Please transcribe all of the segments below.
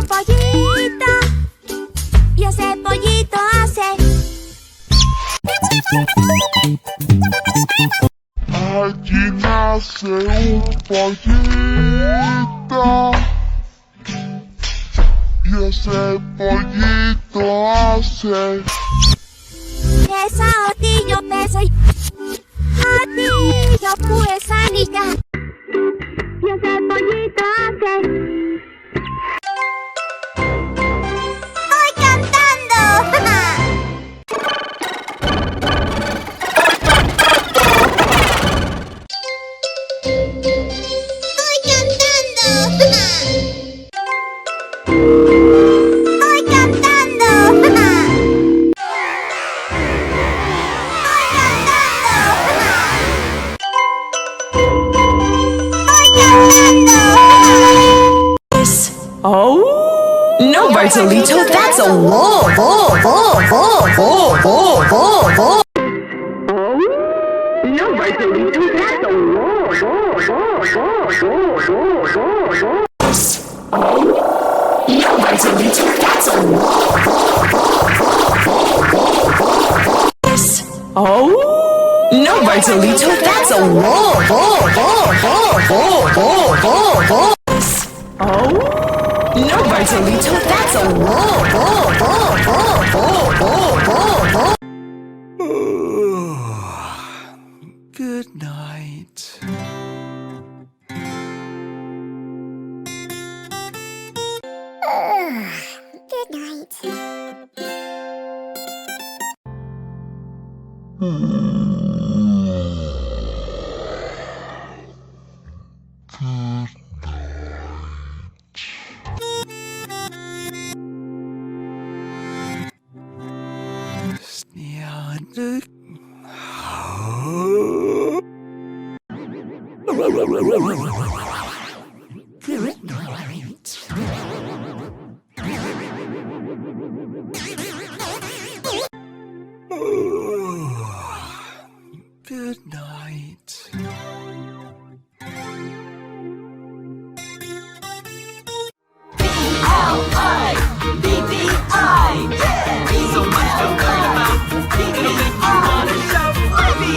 pollito y ese pollito hace. Allí nace un pollito y ese pollito hace. Pesa otillo, peso y otillo, pues anilla. Y ese pollito hace. ¡Voy cantando! ¡Voy cantando! ¡Voy cantando! Oh? No, Bartolito, that's a wolf. No, Bartolito, that's a wolf. No, Bartolito, that's a wolf. Oh? No, Bartolito, that's a wolf. Oh? No, Bartolito, that's a wolf. Good night. Good night. Good night. Good night. P-L-I-B-B-I. So much to learn about. P-P, you wanna show me.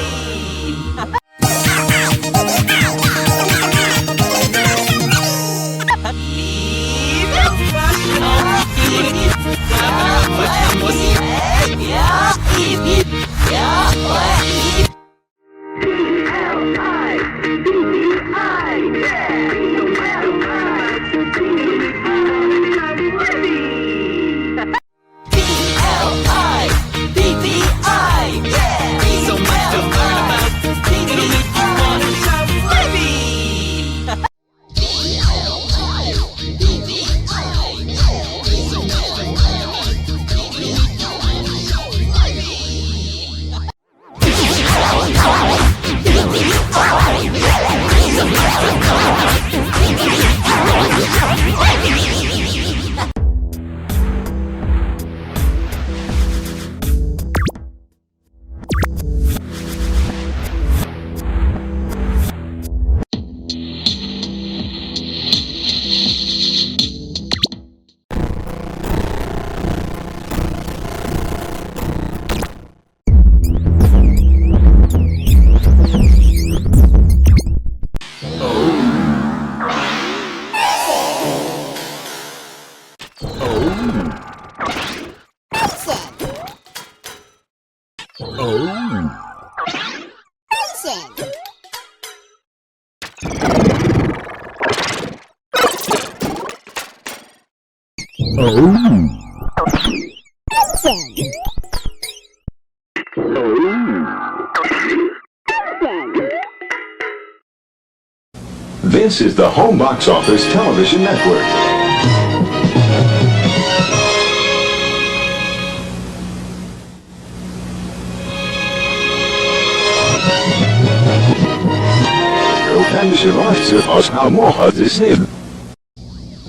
This is the Home Box Office Television Network.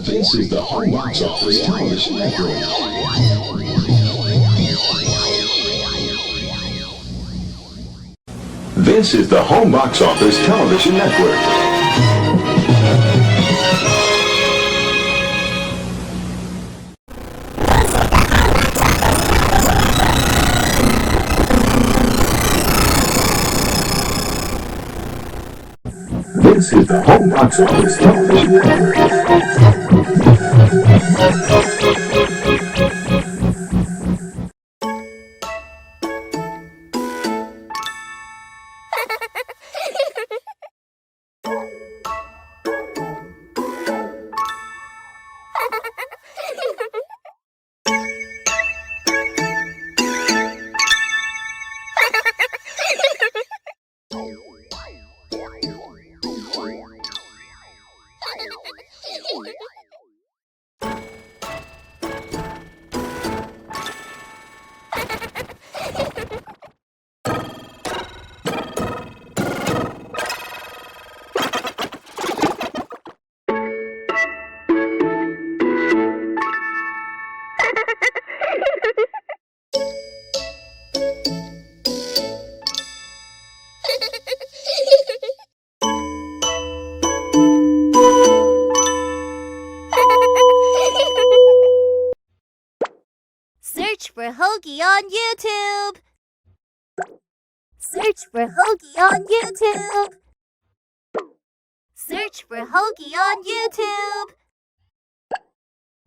This is the Home Box Office Television Network. This is the Home Box Office Television Network. This is the home box office Search for Hoagie on YouTube. Search for Hoagie on YouTube. Search for Hoagie on YouTube.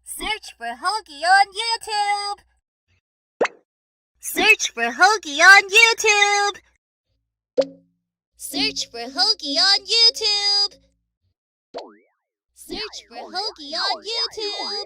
Search for Hoagie on YouTube. Search for Hoagie on YouTube. Search for Hoagie on YouTube. Search for Hoagie on YouTube.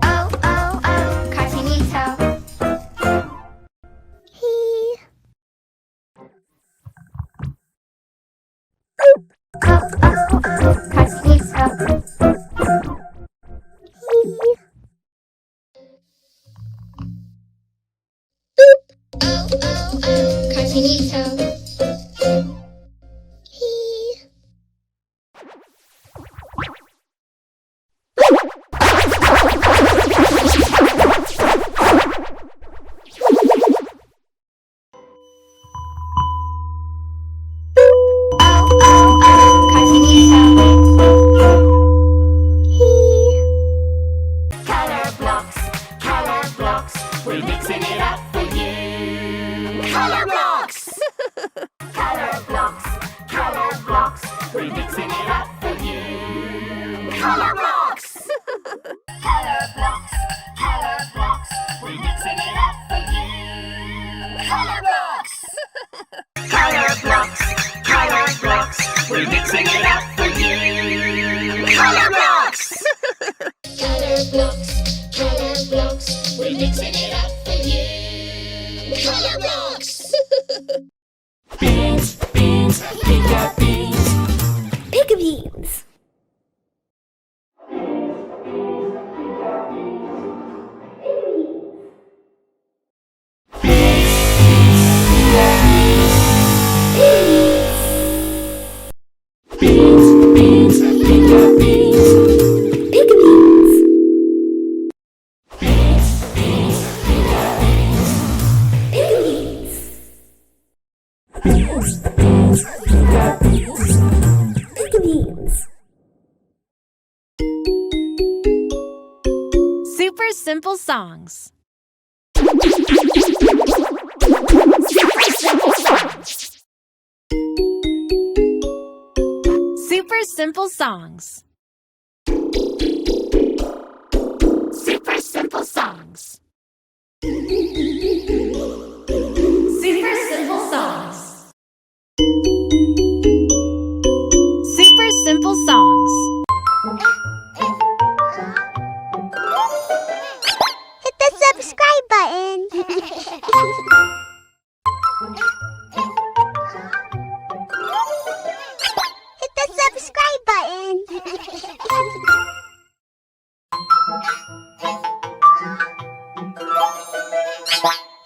Oh, oh, oh, cartoonito. He. Oh, oh, oh, cartoonito. He. Oh, oh, oh, cartoonito. He. Oh, oh, oh, cartoonito. He. Color blocks, we're mixing it up for you. Color blocks! Color blocks, we're mixing it up for you. Color blocks! Color blocks, we're mixing it up for you. Color blocks! Color blocks, we're mixing it up for you. Color blocks! Color blocks, we're mixing it up for you. Color blocks! Beans, pika beans. Pika beans. Beans, pika beans. Pika beans. Pika beans. Pika beans. Super simple songs. Super simple songs. Super simple songs. Super simple songs. Super simple songs. Hit the subscribe button. Hit the subscribe button.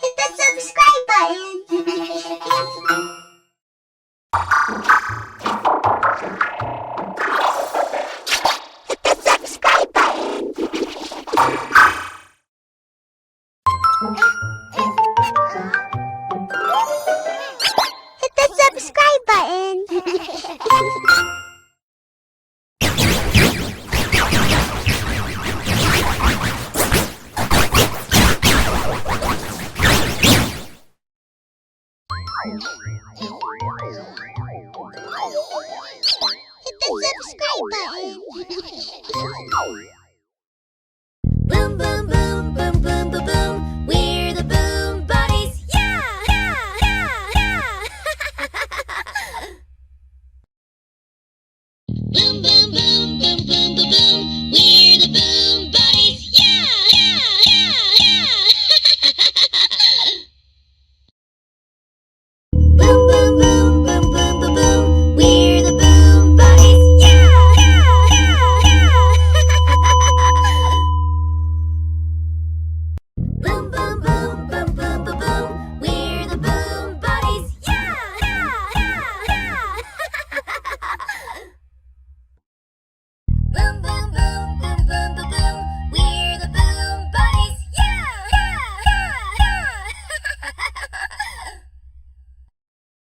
Hit the subscribe button. Hit the subscribe button. Hit the subscribe button. Hit the subscribe button. Boom, boom, boom, boom, boom, boom, boom. We're the Boom Buddies. Yeah, yeah, yeah, yeah. Boom, boom, boom, boom, boom, boom, boom. We're the Boom Buddies. Yeah, yeah, yeah, yeah. Boom, boom, boom, boom, boom, boom, boom. We're the Boom Buddies. Yeah, yeah, yeah, yeah. Boom, boom, boom, boom, boom, boom, boom. We're the Boom Buddies. Yeah, yeah, yeah, yeah. Boom, boom, boom, boom, boom, boom, boom. We're the Boom Buddies. Yeah, yeah, yeah, yeah.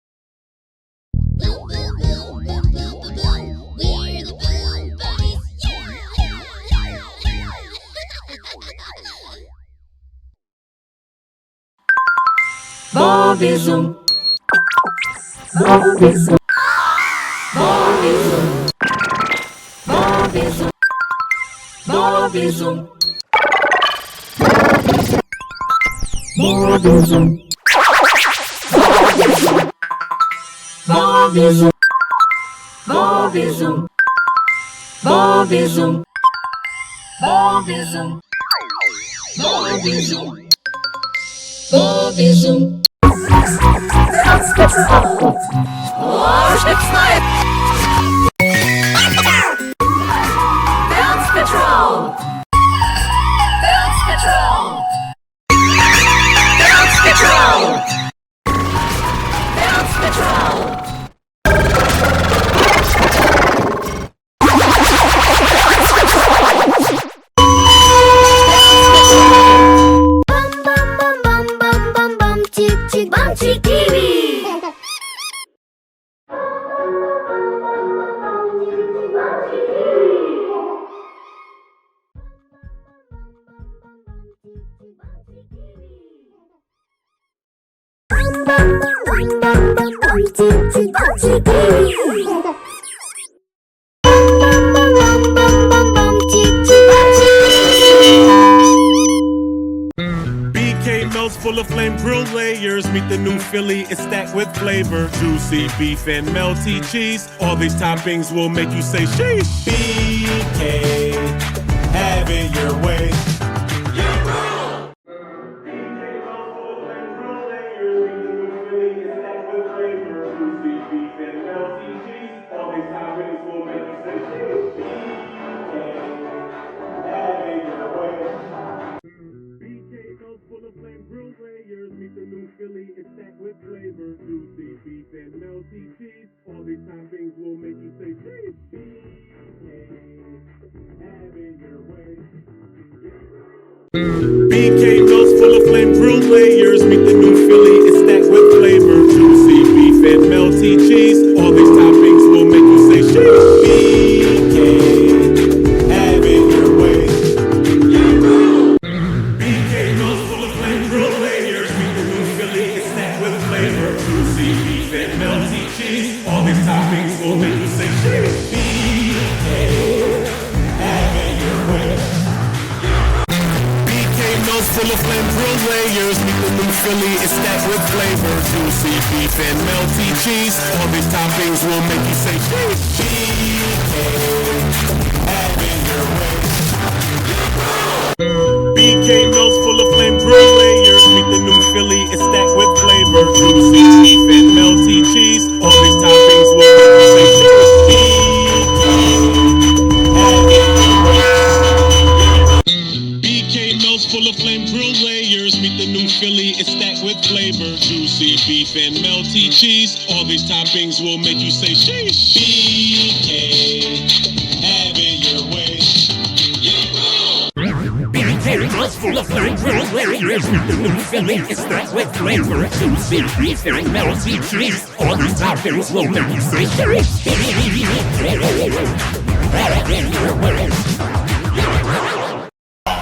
Boom, boom, boom, boom, boom, boom, boom. We're the Boom Buddies. Yeah, yeah, yeah, yeah. Bob e Zoom. Bum bum bum bum bum bum bum chick chick bum chick TV. Bum bum bum bum bum bum chick chick bum chick TV. Bum bum bum bum bum bum chick chick bum chick TV. BK melts full of flame grill layers. Meet the new Philly, it's stacked with flavor. Juicy beef and melty cheese. All these toppings will make you say sheesh. BK, have it your way. BK melts full of flame grill layers. Meet the new Philly, it's stacked with flavor. Juicy beef and melty cheese. All these toppings will make you say sheesh. BK, have it your way. BK melts full of flame grill layers. Meet the new Philly, it's stacked with flavor. Juicy beef and melty cheese. All these toppings will make you say sheesh. BK, have it your way. Full of flame grill layers. Meet the new Philly, it's stacked with flavor. Juicy beef and melty cheese. All these toppings will make you say sheesh. BK, have it your way. BK melts full of flame grill layers. Meet the new Philly, it's stacked with flavor. Juicy beef and melty cheese. All these toppings will make you say sheesh. BK, have it your way. Full of flame grill layers. Meet the new Philly, it's stacked with flavor. Juicy beef and melty cheese. All these toppings will make you say sheesh. BK, have it your way. BK melts full of flame grill layers. Meet the new Philly, it's stacked with flavor. Juicy beef and melty cheese. All these toppings will make you say sheesh. Have it your way.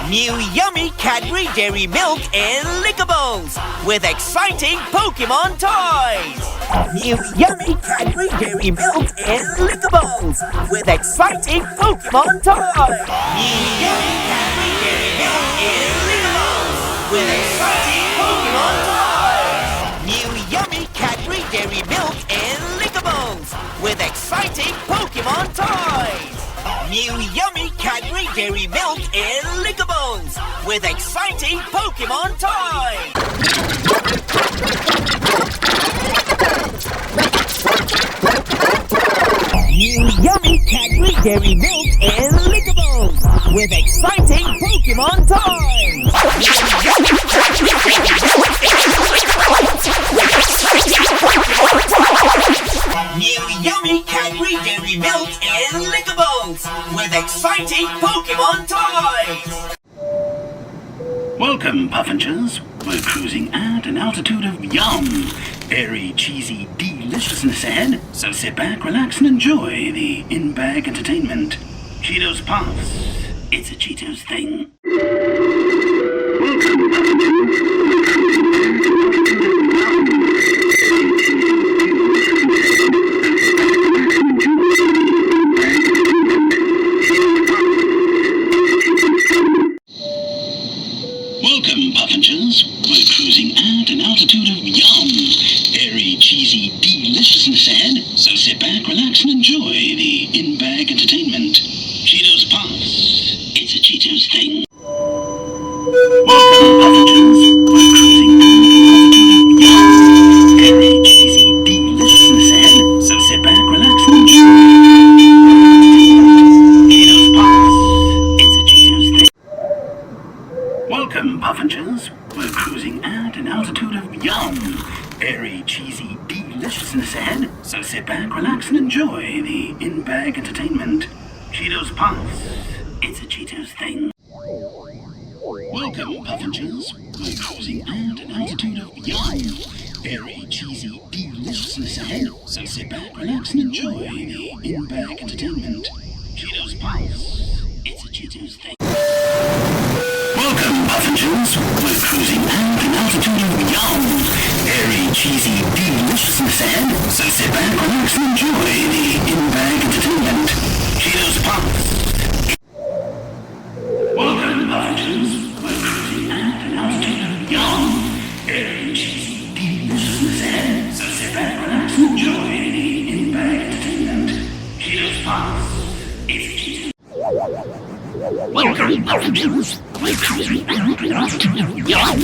New yummy Cadbury Dairy Milk and Lickables with exciting Pokemon toys. New yummy Cadbury Dairy Milk and Lickables with exciting Pokemon toys. New yummy Cadbury Dairy Milk and Lickables with exciting Pokemon toys. New yummy Cadbury Dairy Milk and Lickables with exciting Pokemon toys. New yummy Cadbury Dairy Milk and Lickables with exciting Pokemon toys. New yummy Cadbury Dairy Milk and Lickables with exciting Pokemon toys. New yummy Cadbury Dairy Milk and Lickables with exciting Pokemon toys. Welcome, Puffinchers. We're cruising at an altitude of yum. Airy, cheesy deliciousness ahead. So sit back, relax, and enjoy the in-bag entertainment. Cheetos Puffs. It's a Cheetos thing. Welcome, deliciousness ahead, so sit back, relax, and enjoy the in-bag entertainment. Cheetos Puffs. It's a Cheetos thing. Welcome, Puffingers. We're cruising at an altitude of yum. Very cheesy deliciousness ahead, so sit back, relax, and enjoy. Cheetos Puffs. It's a Cheetos thing. Welcome, Puffingers. We're cruising at an altitude of yum. Very cheesy deliciousness ahead, so sit back, relax, and enjoy the in-bag entertainment. Cheetos Puffs. It's a Cheetos thing. Welcome, Puffingers. We're cruising at an altitude of yum. Very cheesy deliciousness ahead, so sit back, relax, and enjoy the in-bag entertainment. Cheetos Puffs. It's a Cheetos thing. Welcome, Puffingers. We're cruising at an altitude of yum. Very cheesy deliciousness ahead, so sit back, relax, and enjoy the in-bag entertainment. Cheetos Puffs. Welcome, Puffingers. We're cruising at an altitude of yum. Very cheesy deliciousness ahead, so sit back, relax, and enjoy the in-bag entertainment. Cheetos Puffs. It's a Cheetos. Welcome, Puffingers. We're cruising at an altitude of yum.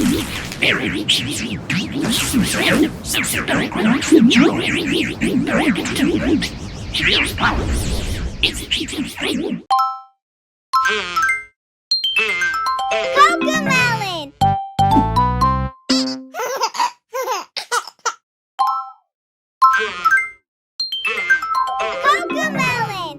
Very cheesy deliciousness ahead, so sit back, relax, and enjoy the in-bag entertainment. Cheetos Puffs. It's a Cheetos thing. Cocomelon. Cocomelon. Cocomelon. Cocomelon.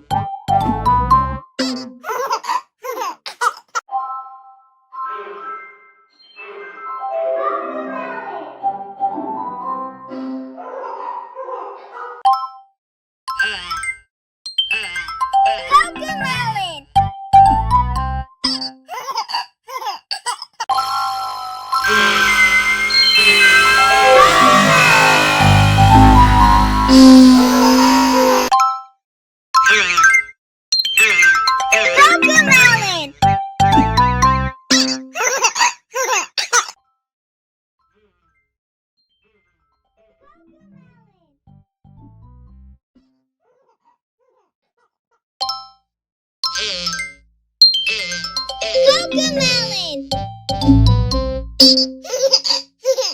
Cocomelon. Cocomelon. Cocomelon.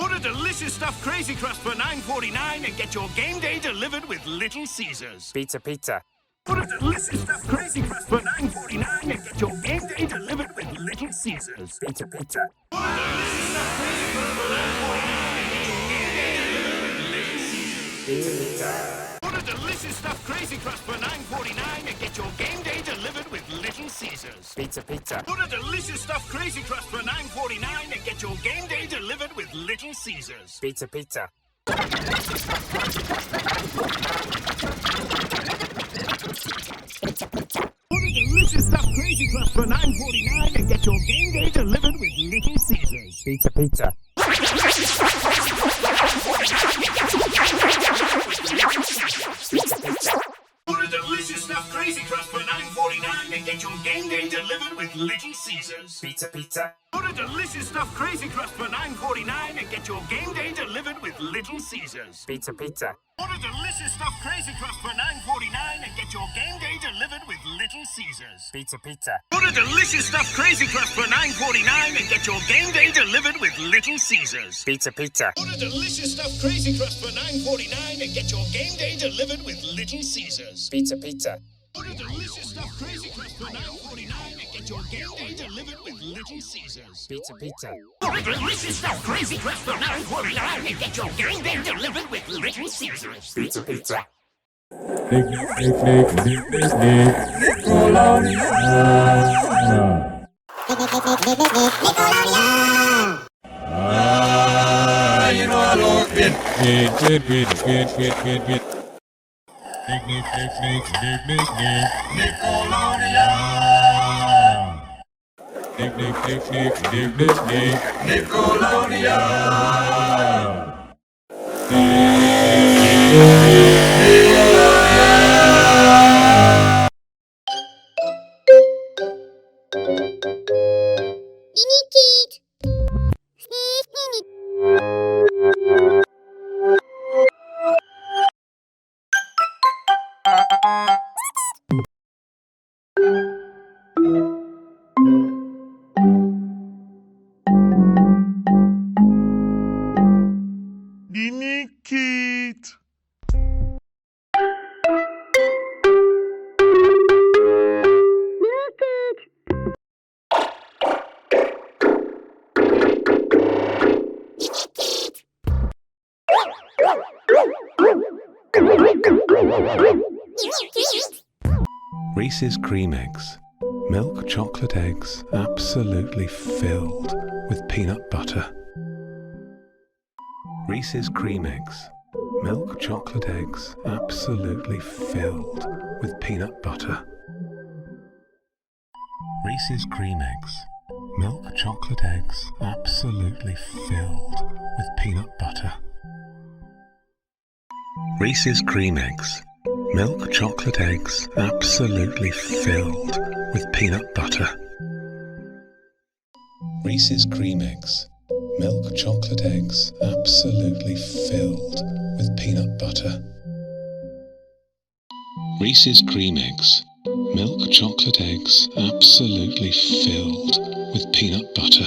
Order delicious stuffed crazy crust for $9.49 and get your game day delivered with Little Caesars. Pizza, pizza. Order delicious stuffed crazy crust for $9.49 and get your game day delivered with Little Caesars. Pizza, pizza. Order delicious stuffed crazy crust for $9.49 and get your game day delivered with Little Caesars. Pizza, pizza. Order delicious stuffed crazy crust for $9.49 and get your game day delivered with Little Caesars. Pizza, pizza. Order delicious stuffed crazy crust for $9.49 and get your game day delivered with Little Caesars. Pizza, pizza. Order delicious stuffed crazy crust for $9.49 and get your game day delivered with Little Caesars. Pizza, pizza. Order delicious stuffed crazy crust for $9.49 and get your game day delivered with Little Caesars. Pizza, pizza. Order delicious stuffed crazy crust for $9.49 and get your game day delivered with Little Caesars. Pizza, pizza. Order delicious stuffed crazy crust for $9.49 and get your game day delivered with Little Caesars. Pizza, pizza. Order delicious stuffed crazy crust for $9.49 and get your game day delivered with Little Caesars. Pizza, pizza. Order delicious stuffed crazy crust for $9.49 and get your game day delivered with Little Caesars. Pizza, pizza. Order delicious stuffed crazy crust for $9.49 and get your game day delivered with Little Caesars. Pizza, pizza. Mini Kid. Reese's Cream Eggs. Milk chocolate eggs absolutely filled with peanut butter. Reese's Cream Eggs. Milk chocolate eggs absolutely filled with peanut butter. Reese's Cream Eggs. Milk chocolate eggs absolutely filled with peanut butter. Reese's Cream Eggs. Milk chocolate eggs absolutely filled with peanut butter. Reese's Cream Eggs. Milk chocolate eggs absolutely filled with peanut butter. Reese's Cream Eggs. Milk chocolate eggs absolutely filled with peanut butter.